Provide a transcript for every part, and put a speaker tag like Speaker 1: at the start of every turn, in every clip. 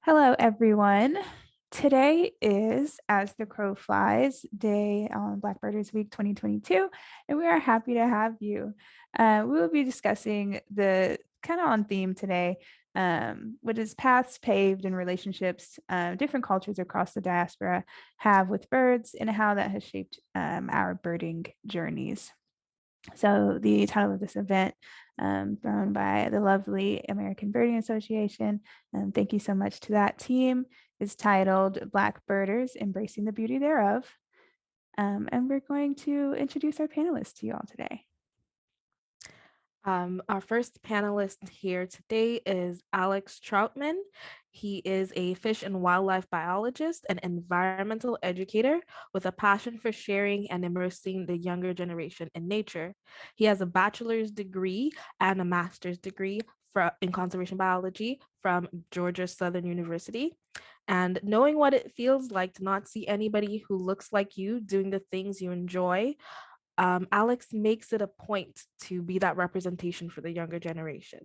Speaker 1: Hello, everyone. Today is As the Crow Flies Day on Blackbirders Week 2022, and we are happy to have you. We will be discussing the kind of on theme today, what is paths paved and relationships different cultures across the diaspora have with birds and how that has shaped our birding journeys. So the title of this event, thrown by the lovely American Birding Association, thank you so much to that team, is titled Black Birders Embracing the Beauty Thereof. And we're going to introduce our panelists to you all today.
Speaker 2: Our first panelist here today is Alex Troutman. He is a fish and wildlife biologist and environmental educator with a passion for sharing and immersing the younger generation in nature. He has a bachelor's degree and a master's degree in conservation biology from Georgia Southern University. And knowing what it feels like to not see anybody who looks like you doing the things you enjoy, Alex makes it a point to be that representation for the younger generation.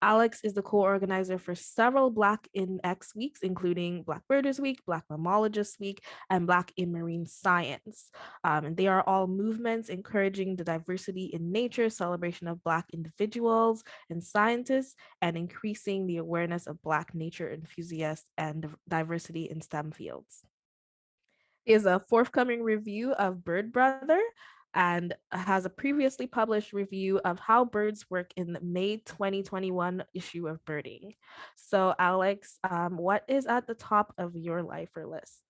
Speaker 2: Alex is the co-organizer for several Black in X weeks, including Black Birders Week, Black Mammalogists Week, and Black in Marine Science. And they are all movements encouraging the diversity in nature, celebration of Black individuals and scientists, and increasing the awareness of Black nature enthusiasts and diversity in STEM fields. He has a forthcoming review of Bird Brother, and has a previously published review of How Birds Work in the May 2021 issue of Birding. So, Alex, what is at the top of your lifer list?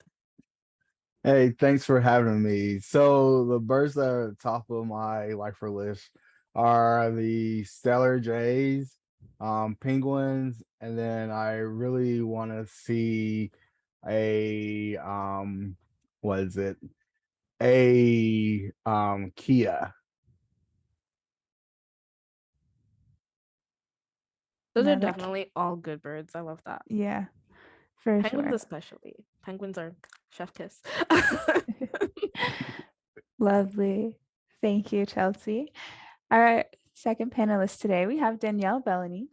Speaker 3: Hey, thanks for having me. So the birds that are at the top of my lifer list are the Stellar Jays, penguins, and then I really want to see a what is it? A Kia.
Speaker 2: Those are
Speaker 1: No,
Speaker 2: definitely all good birds. I love that.
Speaker 1: yeah, for
Speaker 2: Penguins,
Speaker 1: sure.
Speaker 2: especially. Penguins are chef kiss.
Speaker 1: Lovely. Thank you, Chelsea. Our second panelist today, we have Danielle Bellany.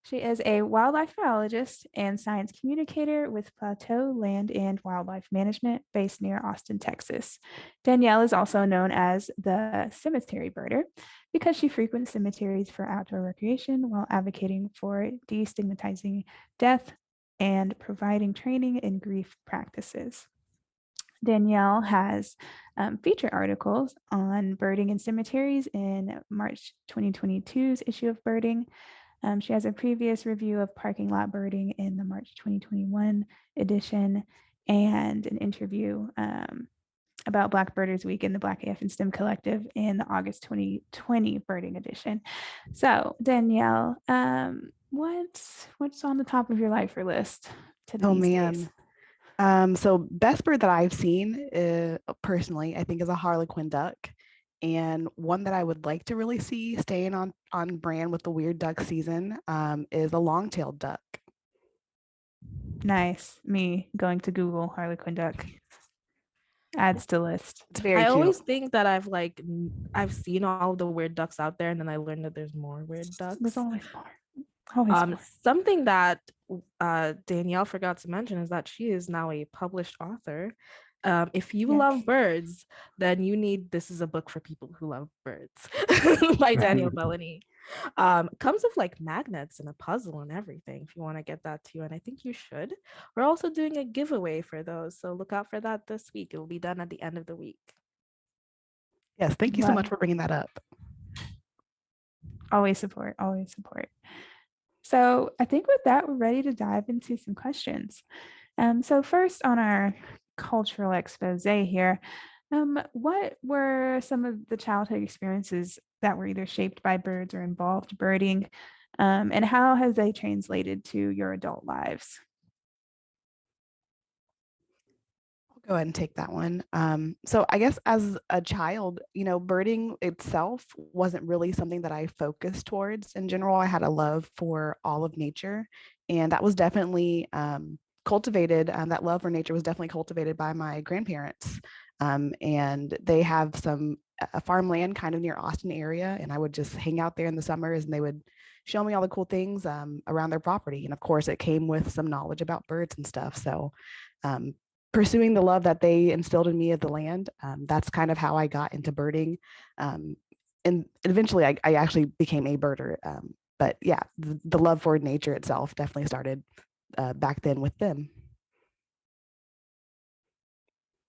Speaker 1: She is a wildlife biologist and science communicator with Plateau Land and Wildlife Management based near Austin, Texas. Danielle is also known as the cemetery birder because she frequents cemeteries for outdoor recreation while advocating for destigmatizing death and providing training in grief practices. Danielle has feature articles on birding in cemeteries in March 2022's issue of Birding. She has a previous review of parking lot birding in the March 2021 edition and an interview about Black Birders Week in the Black AF and STEM Collective in the August 2020 birding edition. So, Danielle, what's on the top of your lifer list
Speaker 4: Oh
Speaker 1: these
Speaker 4: man.
Speaker 1: days?
Speaker 4: So best bird that I've seen personally, I think is a harlequin duck. And one that I would like to really see staying on brand with the weird duck season is a long-tailed duck.
Speaker 1: Nice. Me going to Google Harlequin duck. Adds to list.
Speaker 4: It's very
Speaker 2: I
Speaker 4: cute.
Speaker 2: always think that I've seen all of the weird ducks out there, and then I learned that there's more weird ducks.
Speaker 1: There's always more. Always more.
Speaker 2: Something that Danielle forgot to mention is that she is now a published author. If you
Speaker 1: Yes.
Speaker 2: love birds, then you need This Is a Book for People Who Love Birds by Danielle Bellany. Comes with like magnets and a puzzle and everything if you want to get that too. And I think you should. We're also doing a giveaway for those. So look out for that this week. It will be done at the end of the week.
Speaker 4: Yes, thank you so much for bringing that up.
Speaker 1: Always support, always support. So I think with that, we're ready to dive into some questions. So first on our cultural expose here, what were some of the childhood experiences that were either shaped by birds or involved birding, and how has they translated to your adult lives?
Speaker 4: I'll go ahead and take that one. So I guess as a child, birding itself wasn't really something that I focused towards. In general, I had a love for all of nature, and that was definitely cultivated. That love for nature was definitely cultivated by my grandparents. And they have some farmland kind of near Austin area, and I would just hang out there in the summers, and they would show me all the cool things around their property. And of course, it came with some knowledge about birds and stuff. So pursuing the love that they instilled in me of the land, that's kind of how I got into birding. And eventually I actually became a birder. But yeah, the love for nature itself definitely started back then with them.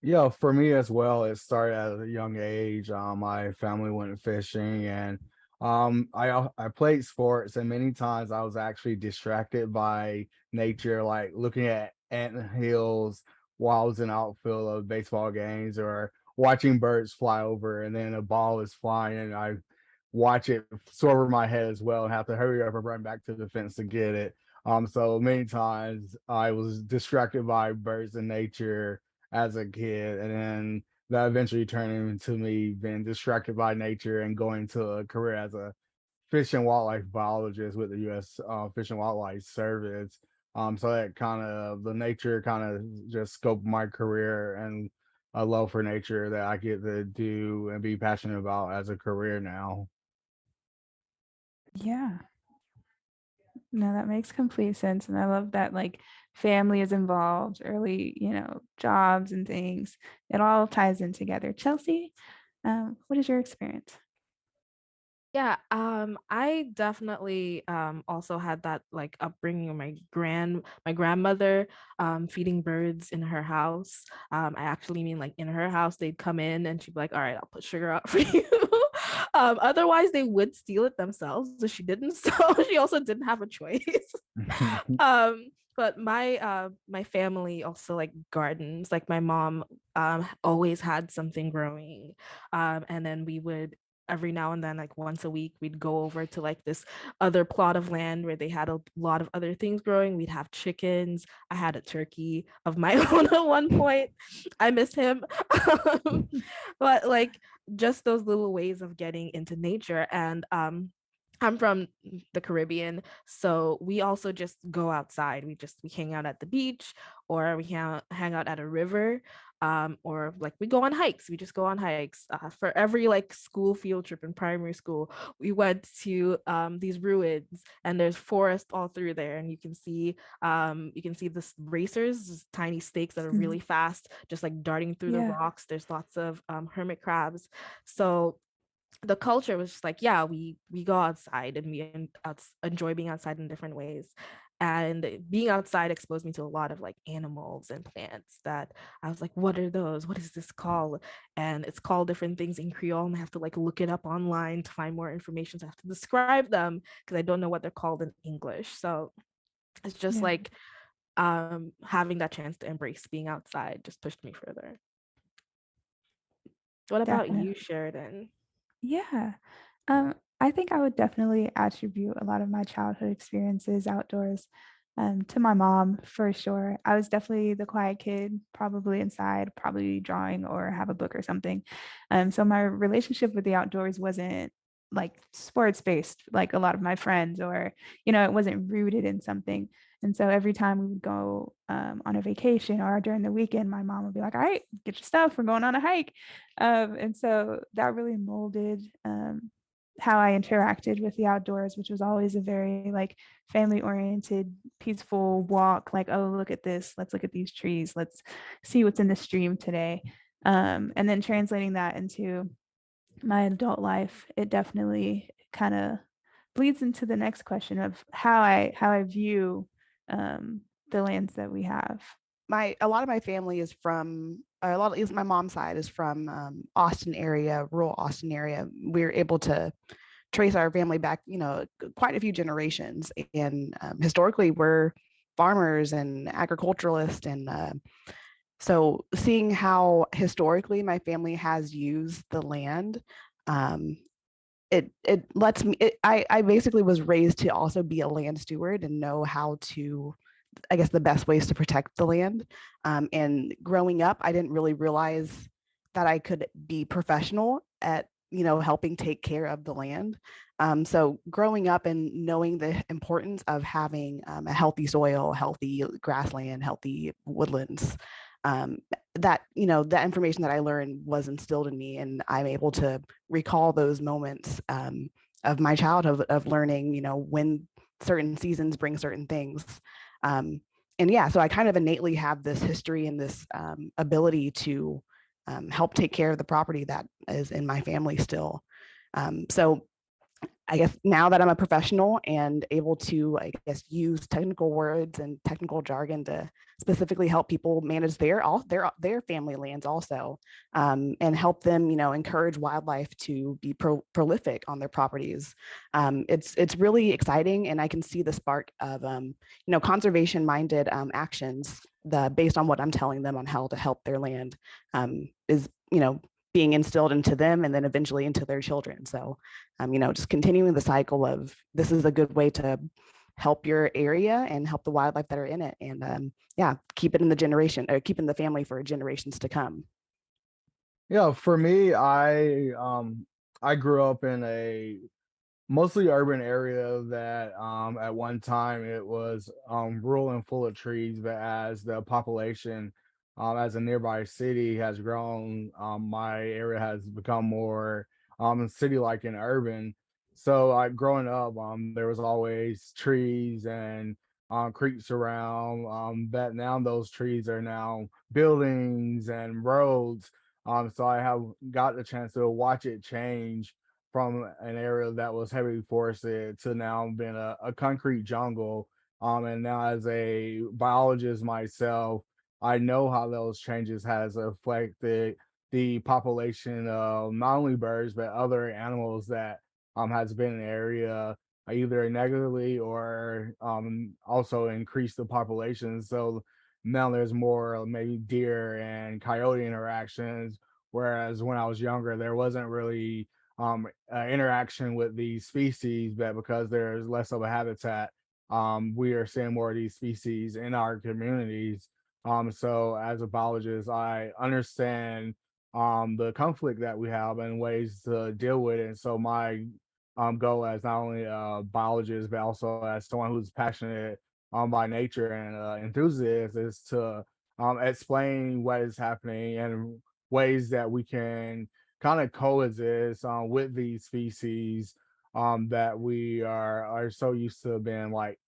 Speaker 3: Yeah, for me as well, it started at a young age. My family went fishing, and I played sports, and many times I was actually distracted by nature, like looking at ant hills while I was in outfield of baseball games, or watching birds fly over, and then a ball is flying, and I watch it soar over my head as well, and have to hurry up and run back to the fence to get it. So many times I was distracted by birds and nature as a kid, and then that eventually turned into me being distracted by nature and going to a career as a fish and wildlife biologist with the U.S. Fish and Wildlife Service. So that kind of the nature kind of just scoped my career and a love for nature that I get to do and be passionate about as a career now.
Speaker 1: Yeah. No, that makes complete sense. And I love that like family is involved, early, jobs and things. It all ties in together. Chelsea, what is your experience?
Speaker 2: Yeah, I definitely also had that like upbringing of my grandmother feeding birds in her house. I actually mean like in her house, they'd come in and she'd be like, "All right, I'll put sugar out for you." Otherwise, they would steal it themselves. So she didn't, so she also didn't have a choice. But my family also like gardens. Like my mom always had something growing, and then we would every now and then, like once a week, we'd go over to like this other plot of land where they had a lot of other things growing. We'd have chickens. I had a turkey of my own at one point. I miss him. But like just those little ways of getting into nature. And I'm from the Caribbean, so we also just go outside. We hang out at the beach, or we hang out at a river, or like we go on hikes. We just go on hikes. For every like school field trip in primary school, we went to these ruins, and there's forest all through there, and you can see this racers, this tiny snakes that are really fast, just like darting through the
Speaker 1: Yeah.
Speaker 2: rocks. There's lots of hermit crabs. So the culture was just like, yeah, we go outside and enjoy being outside in different ways. And being outside exposed me to a lot of like animals and plants that I was like, what are those? What is this called? And it's called different things in Creole, and I have to like look it up online to find more information. So I have to describe them because I don't know what they're called in English. So it's just
Speaker 1: Yeah.
Speaker 2: like having that chance to embrace being outside just pushed me further. What about
Speaker 1: Definitely.
Speaker 2: you, Sheridan?
Speaker 1: Yeah. I think I would definitely attribute a lot of my childhood experiences outdoors to my mom for sure. I was definitely the quiet kid, probably inside, probably drawing or have a book or something. So my relationship with the outdoors wasn't like sports based, like a lot of my friends, or, it wasn't rooted in something. And so every time we would go on a vacation or during the weekend, my mom would be like, "All right, get your stuff. We're going on a hike." And so that really molded how I interacted with the outdoors, which was always a very like family oriented, peaceful walk. Like, oh, look at this. Let's look at these trees. Let's see what's in the stream today. And then translating that into my adult life, it definitely kind of bleeds into the next question of how I view the lands that we have.
Speaker 4: A lot of my family is from a lot, at least my mom's side is from Austin area, rural Austin area. We're able to trace our family back, quite a few generations, and historically we're farmers and agriculturalists, and so seeing how historically my family has used the land, it lets me. I basically was raised to also be a land steward and know how to, I guess, the best ways to protect the land. And growing up, I didn't really realize that I could be professional at, helping take care of the land. So growing up and knowing the importance of having a healthy soil, healthy grassland, healthy woodlands, that, that information that I learned was instilled in me, and I'm able to recall those moments of my childhood of learning, when certain seasons bring certain things. And yeah, so I kind of innately have this history and this ability to help take care of the property that is in my family still. So I guess now that I'm a professional and able to, I guess, use technical words and technical jargon to specifically help people manage their family lands also, and help them, encourage wildlife to be prolific on their properties. It's really exciting, and I can see the spark of conservation minded actions based on what I'm telling them on how to help their land is being instilled into them and then eventually into their children. So just continuing the cycle of this is a good way to help your area and help the wildlife that are in it, and keep it in the generation, or keep in the family for generations to come.
Speaker 3: Yeah, for me, I grew up in a mostly urban area that at one time it was rural and full of trees, but as the population as a nearby city has grown, my area has become more city like and urban. So growing up, there was always trees and creeks around, that now those trees are now buildings and roads. So I have got the chance to watch it change from an area that was heavily forested to now being a concrete jungle. And now as a biologist myself, I know how those changes has affected the population of not only birds but other animals that has been in the area, either negatively or also increased the population. So now there's more maybe deer and coyote interactions, whereas when I was younger there wasn't really interaction with these species, but because there's less of a habitat, we are seeing more of these species in our communities. So as a biologist, I understand the conflict that we have and ways to deal with it. And so my goal as not only a biologist, but also as someone who's passionate by nature and enthusiast is to explain what is happening and ways that we can kind of coexist with these species that we are so used to being like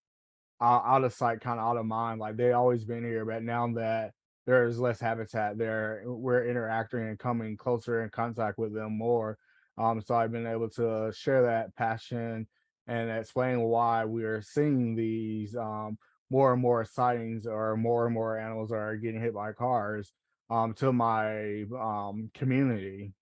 Speaker 3: out of sight, kind of out of mind. Like they always been here, but now that there's less habitat there, we're interacting and coming closer in contact with them more. So I've been able to share that passion and explain why we are seeing these more and more sightings or more animals are getting hit by cars to my community.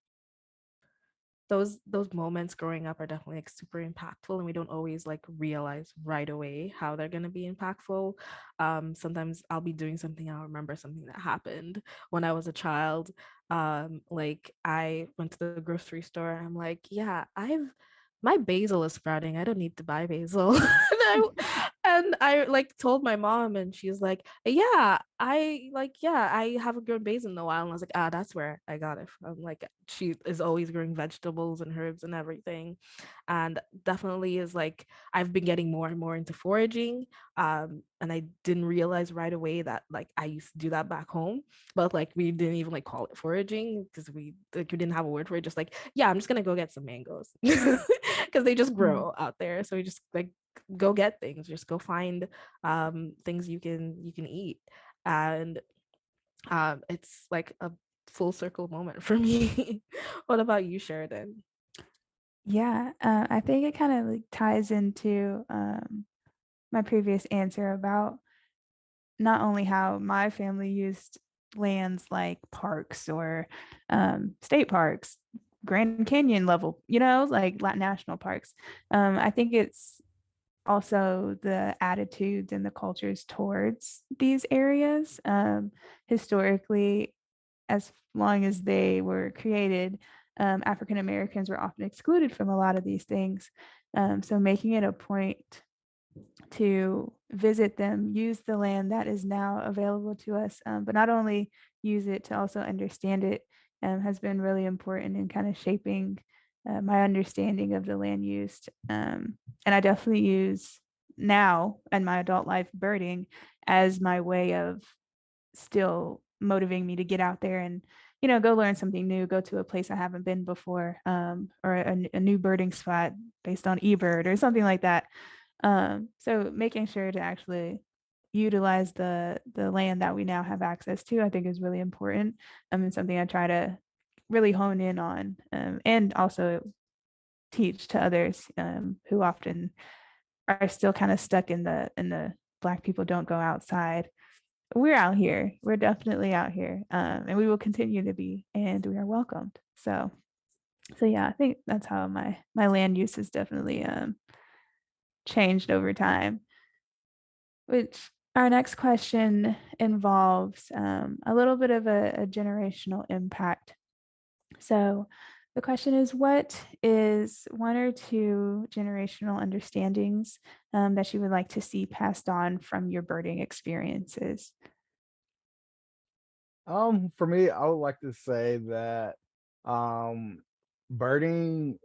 Speaker 2: Those moments growing up are definitely like super impactful, and we don't always like realize right away how they're going to be impactful. Sometimes I'll be doing something, I'll remember something that happened when I was a child. Like I went to the grocery store and I'm like, yeah, I've my basil is sprouting, I don't need to buy basil. And I like told my mom, and she's like, yeah, I haven't grown basil in a while. And I was like, ah, that's where I got it from. Like she is always growing vegetables and herbs and everything. And definitely is like I've been getting more and more into foraging. And I didn't realize right away that like I used to do that back home, but like we didn't even like call it foraging because we didn't have a word for it. Just like, yeah, I'm just gonna go get some mangoes because they just grow out there. So we just like go get things, just go find things you can eat. And it's like a full circle moment for me. What about you, Sheridan?
Speaker 1: Yeah, I think it kind of like ties into my previous answer about not only how my family used lands like parks or state parks, Grand Canyon level, like national parks. I think it's also the attitudes and the cultures towards these areas. Historically, as long as they were created, African Americans were often excluded from a lot of these things. So making it a point to visit them, use the land that is now available to us, but not only use it to also understand it, has been really important in kind of shaping my understanding of the land used. And I definitely use now in my adult life birding as my way of still motivating me to get out there and, go learn something new, go to a place I haven't been before, or a new birding spot based on eBird or something like that. So making sure to actually utilize the land that we now have access to, I think is really important. And something I try to really hone in on, and also teach to others, who often are still kind of stuck in the Black people don't go outside. We're out here. We're definitely out here, and we will continue to be, and we are welcomed. So yeah, I think that's how my land use has definitely changed over time. Which our next question involves a little bit of a generational impact. So the question is, what is one or two generational understandings that you would like to see passed on from your birding experiences?
Speaker 3: For me, I would like to say that um birding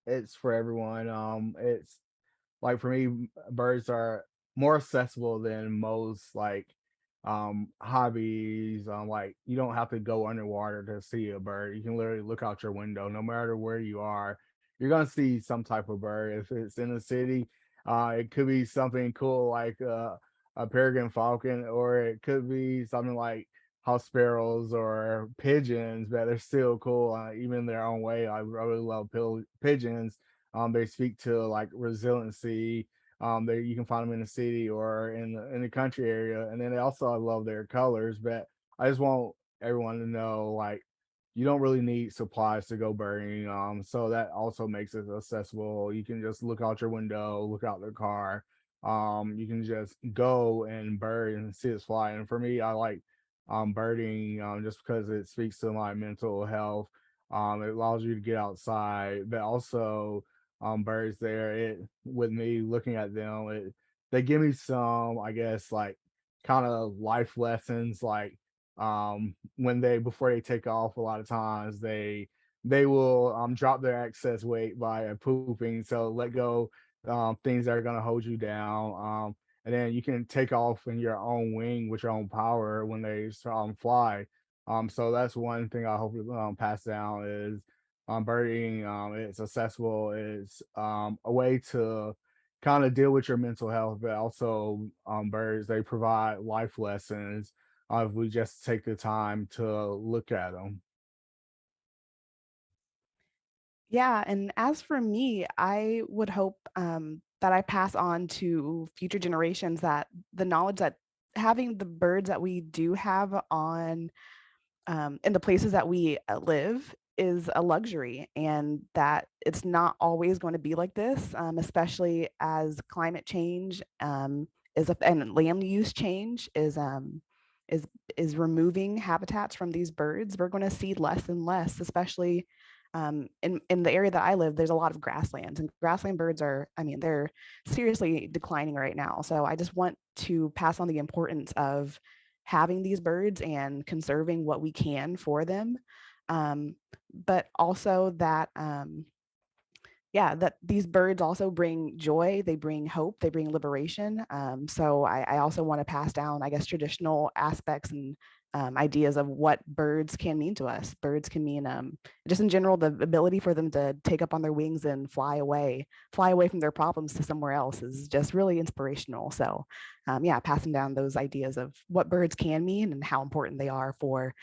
Speaker 3: it's for everyone. It's like for me, birds are more accessible than most hobbies. Like you don't have to go underwater to see a bird. You can literally look out your window, no matter where you are, you're gonna see some type of bird. If it's in the city, it could be something cool like a peregrine falcon, or it could be something like house sparrows or pigeons, but they're still cool, even in their own way. I really love pigeons. They speak to like resiliency. They you can find them in the city or in the country area, and then also I love their colors. But I just want everyone to know like you don't really need supplies to go birding. So that also makes it accessible. You can just look out your window, look out their car. You can just go and bird and see it fly. And for me, I like birding just because it speaks to my mental health. It allows you to get outside, but also birds there. It with me looking at them, they give me some, I guess, like kind of life lessons. Like when they before they take off, a lot of times they will drop their excess weight by pooping. So let go things that are gonna hold you down. And then you can take off in your own wing with your own power when they fly. So that's one thing I hope to pass down is birding. It's accessible. It's a way to kind of deal with your mental health, but also birds they provide life lessons if we just take the time to look at them.
Speaker 4: Yeah, and as for me, I would hope that I pass on to future generations that the knowledge that having the birds that we do have on in the places that we live is a luxury, and that it's not always going to be like this, especially as climate change and land use change is is removing habitats from these birds. We're going to see less and less, especially in the area that I live. There's a lot of grasslands, and grassland birds are, I mean, they're seriously declining right now. So I just want to pass on the importance of having these birds and conserving what we can for them. But also that, yeah, that these birds also bring joy, they bring hope, they bring liberation. So I also want to pass down, I guess, traditional aspects and ideas of what birds can mean to us. Birds can mean, just in general, the ability for them to take up on their wings and fly away from their problems to somewhere else is just really inspirational. So, yeah, passing down those ideas of what birds can mean and how important they are for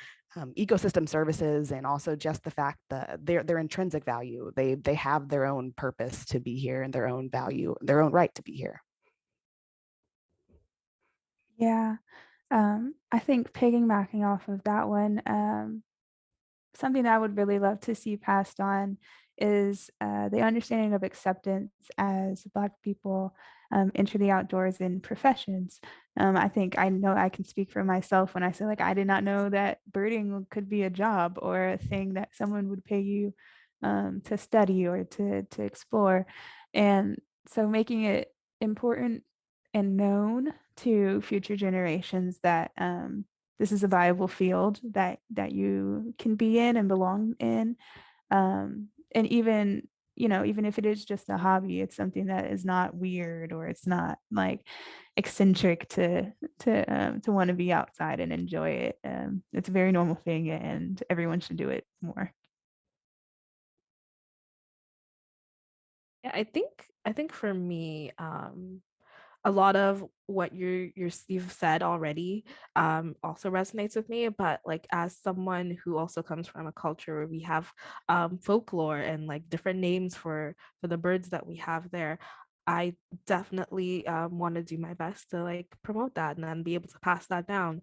Speaker 4: ecosystem services, and also just the fact that their intrinsic value, they have their own purpose to be here and their own value, their own right to be here.
Speaker 1: Yeah. I think piggybacking off of that one, something that I would really love to see passed on is the understanding of acceptance as Black people enter the outdoors in professions. I think I know I can speak for myself when I say, like, I did not know that birding could be a job or a thing that someone would pay you to study or to explore. And so making it important and known to future generations that this is a viable field that you can be in and belong in, and even even if it is just a hobby, it's something that is not weird, or it's not like eccentric to want to be outside and enjoy it. It's a very normal thing, and everyone should do it more.
Speaker 2: Yeah, I think for me, a lot of what you've said already also resonates with me. But like, as someone who also comes from a culture where we have folklore and like different names for the birds that we have there, I definitely want to do my best to like promote that and then be able to pass that down,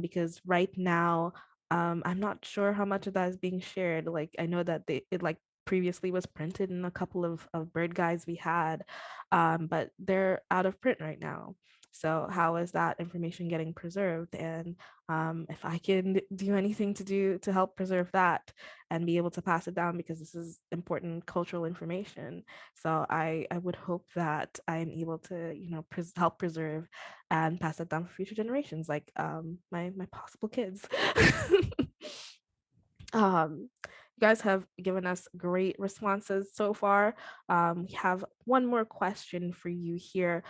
Speaker 2: because right now I'm not sure how much of that is being shared. Like, I know that it like previously was printed in a couple of bird guides we had, but they're out of print right now. So how is that information getting preserved? And if I can do anything to help preserve that and be able to pass it down, because this is important cultural information. So I would hope that I'm able to, help preserve and pass it down for future generations, like my possible kids. You guys have given us great responses so far. We have one more question for you here.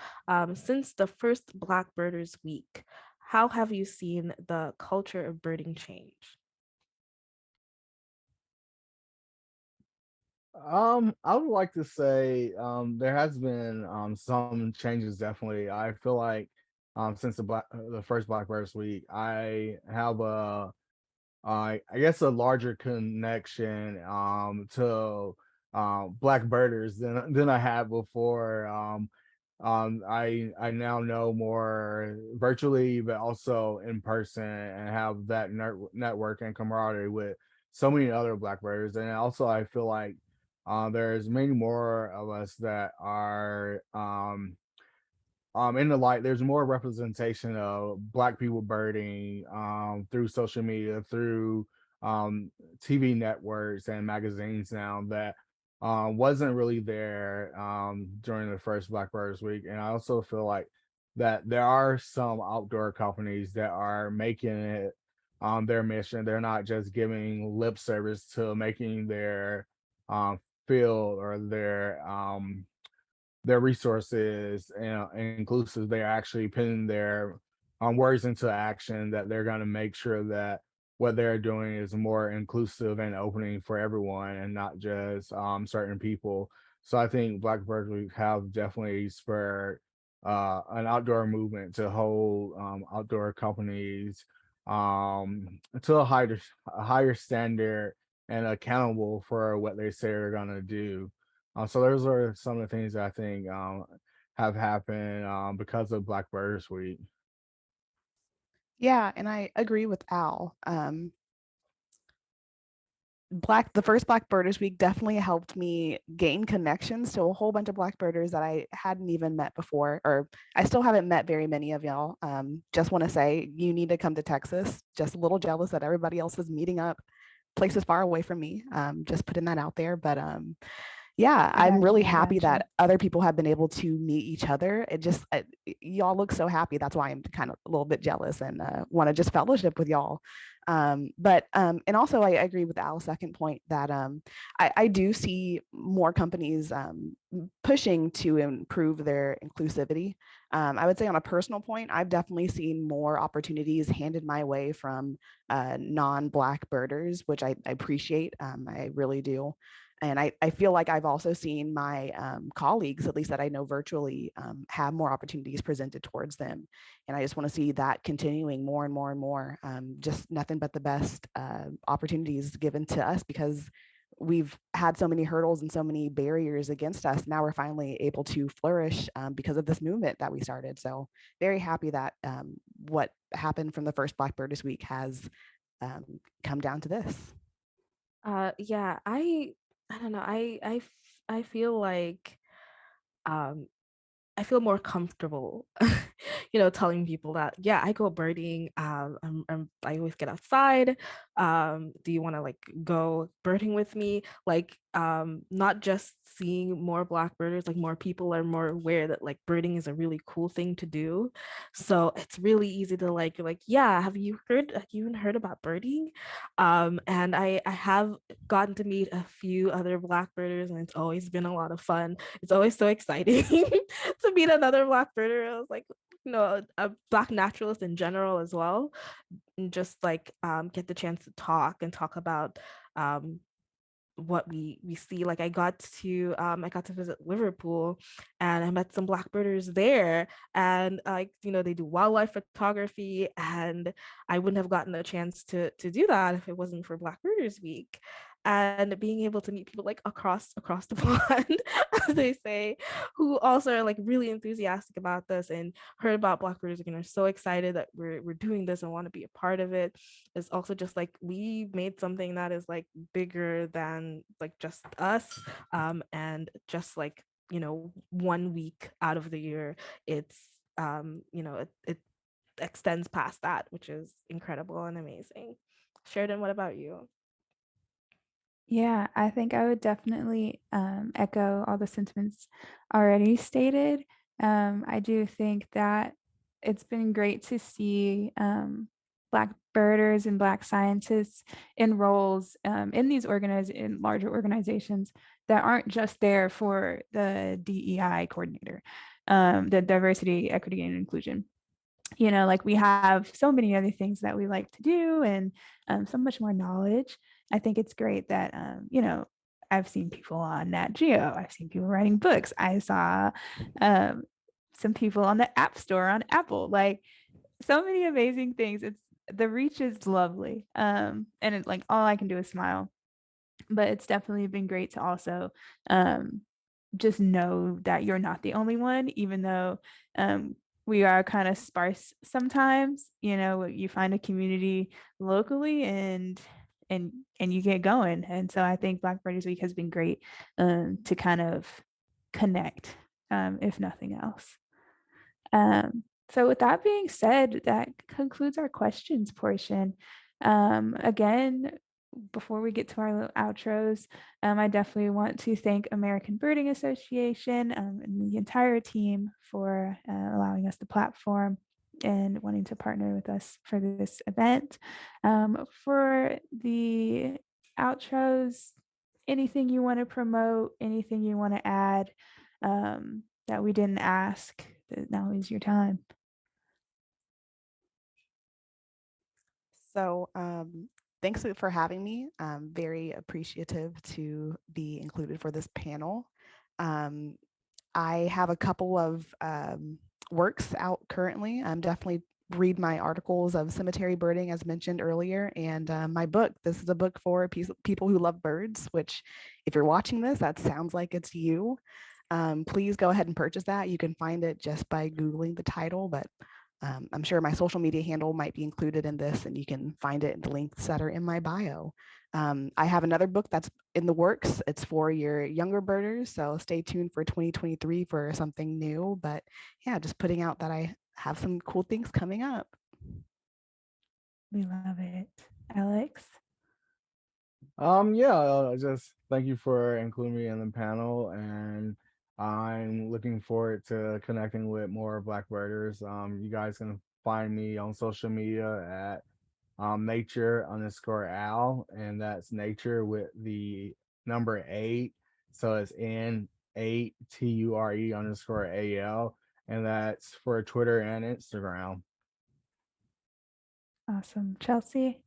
Speaker 2: Since the first Blackbirders Week, how have you seen the culture of birding change?
Speaker 3: I would like to say there has been some changes definitely. I feel like since the first Blackbirds week, I have I guess a larger connection to black birders than I had before. I now know more virtually, but also in person, and have that network and camaraderie with so many other black birders. And also, I feel like there's many more of us that are in the light. There's more representation of black people birding through social media, through um TV networks and magazines now, that wasn't really there during the first Blackbirds week. And I also feel like that there are some outdoor companies that are making it their mission. They're not just giving lip service to making their um field or their resources and inclusive. They're actually putting their words into action, that they're going to make sure that what they're doing is more inclusive and opening for everyone and not just certain people. So I think Blackbird Week have definitely spurred an outdoor movement to hold outdoor companies to a higher standard and accountable for what they say they're going to do. So those are some of the things that I think have happened because of Black Birders Week.
Speaker 4: Yeah, and I agree with Al. The first Blackbirders Week definitely helped me gain connections to a whole bunch of Blackbirders that I hadn't even met before, or I still haven't met very many of y'all. Just want to say you need to come to Texas. Just a little jealous that everybody else is meeting up places far away from me. Just putting that out there. But yeah,
Speaker 1: I
Speaker 4: I'm
Speaker 1: got
Speaker 4: really
Speaker 1: you. I
Speaker 4: happy
Speaker 1: got you.
Speaker 4: that other people have been able to meet each other. It just, y'all look so happy. That's why I'm kind of a little bit jealous and want to just fellowship with y'all. And also I agree with Al's second point that I do see more companies pushing to improve their inclusivity. I would say on a personal point, I've definitely seen more opportunities handed my way from non-Black birders, which I appreciate. I really do. And I feel like I've also seen my colleagues, at least that I know virtually, have more opportunities presented towards them. And I just want to see that continuing more and more and more. Just nothing but the best opportunities given to us, because we've had so many hurdles and so many barriers against us. Now we're finally able to flourish because of this movement that we started. So very happy that what happened from the first Blackbirders Week has come down to this.
Speaker 2: Yeah, I don't know. I feel like um I feel more comfortable, telling people that, yeah, I go birding. I always get outside. Do you want to like go birding with me? Like not just seeing more black birders, like more people are more aware that like birding is a really cool thing to do. So it's really easy to like, yeah, have you heard, like, you even heard about birding? And I have gotten to meet a few other black birders, and it's always been a lot of fun. It's always so exciting to meet another black birder. I was like, a black naturalist in general as well, and just like get the chance to talk and talk about um what we see. Like I got to visit Liverpool, and I met some black birders there, and like they do wildlife photography, and I wouldn't have gotten a chance to do that if it wasn't for Black Birders Week. And being able to meet people like across the pond, as they say, who also are like really enthusiastic about this and heard about Black Birders Week and are so excited that we're doing this and want to be a part of it. It's also just like we made something that is like bigger than like just us, and just like 1 week out of the year. It's it extends past that, which is incredible and amazing. Sheridan, what about you?
Speaker 1: Yeah, I think I would definitely echo all the sentiments already stated. I do think that it's been great to see Black birders and Black scientists in roles in these in larger organizations that aren't just there for the DEI coordinator, the diversity, equity, and inclusion. Like we have so many other things that we like to do, and so much more knowledge. I think it's great that I've seen people on Nat Geo, I've seen people writing books, I saw um, some people on the App Store on Apple, like so many amazing things. It's the reach is lovely, and it's like all I can do is smile. But it's definitely been great to also um, just know that you're not the only one, even though we are kind of sparse sometimes. You find a community locally, and you get going. And so I think Black Birders Week has been great to kind of connect, if nothing else. So with that being said, that concludes our questions portion. Again, before we get to our little outros, I definitely want to thank American Birding Association and the entire team for allowing us the platform and wanting to partner with us for this event. For the outros, anything you want to promote, anything you want to add that we didn't ask, now is your time.
Speaker 4: So thanks for having me. I'm very appreciative to be included for this panel. I have a couple of works out currently. I'm definitely read my articles of cemetery birding as mentioned earlier, and my book. This is a book for people who love birds, which if you're watching this, that sounds like it's you. Please go ahead and purchase that. You can find it just by Googling the title, but I'm sure my social media handle might be included in this, and you can find it in the links that are in my bio. I have another book that's in the works. It's for your younger birders, so stay tuned for 2023 for something new. But yeah, just putting out that I have some cool things coming up.
Speaker 1: We love it. Alex?
Speaker 3: Yeah, just thank you for including me in the panel, and I'm looking forward to connecting with more Black birders. You guys can find me on social media at nature_al, and that's nature with the number 8. So it's N8TURE_AL, and that's for Twitter and Instagram.
Speaker 1: Awesome. Chelsea?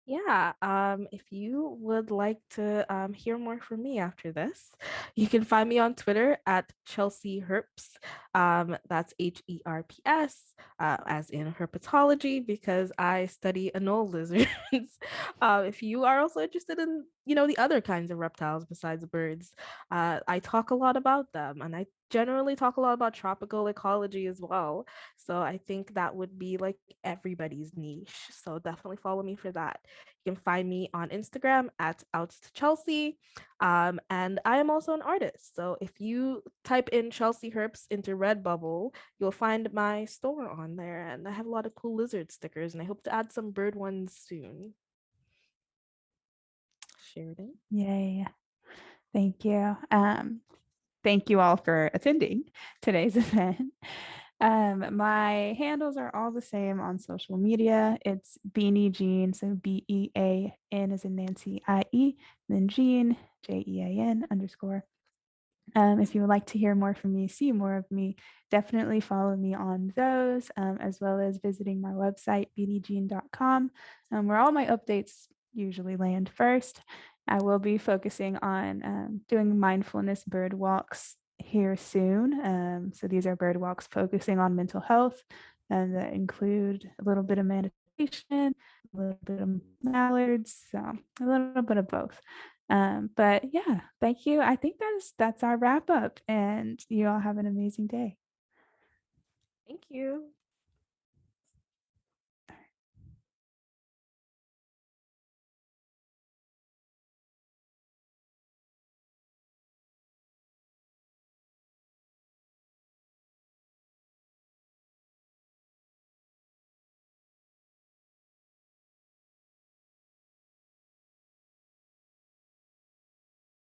Speaker 2: Yeah, if you would like to hear more from me after this, you can find me on Twitter at Chelsea Herps. That's HERPS, as in herpetology, because I study anole lizards. If you are also interested in, the other kinds of reptiles besides birds, I talk a lot about them, and I generally talk a lot about tropical ecology as well. So I think that would be like everybody's niche. So definitely follow me for that. You can find me on Instagram at out2Chelsea. And I am also an artist. So if you type in Chelsea Herps into Redbubble, you'll find my store on there. And I have a lot of cool lizard stickers, and I hope to add some bird ones soon. Sheridan.
Speaker 1: Yay. Thank you. Thank you all for attending today's event. My handles are all the same on social media. It's Beanie Jean, so BEAN as in Nancy IE, then Jean, JEAN _. If you would like to hear more from me, see more of me, definitely follow me on those, as well as visiting my website, beaniegene.com, where all my updates usually land first. I will be focusing on doing mindfulness bird walks here soon. So these are bird walks focusing on mental health, and that include a little bit of meditation, a little bit of mallards, so a little bit of both. But yeah, thank you. I think that's our wrap up, and you all have an amazing day.
Speaker 2: Thank you.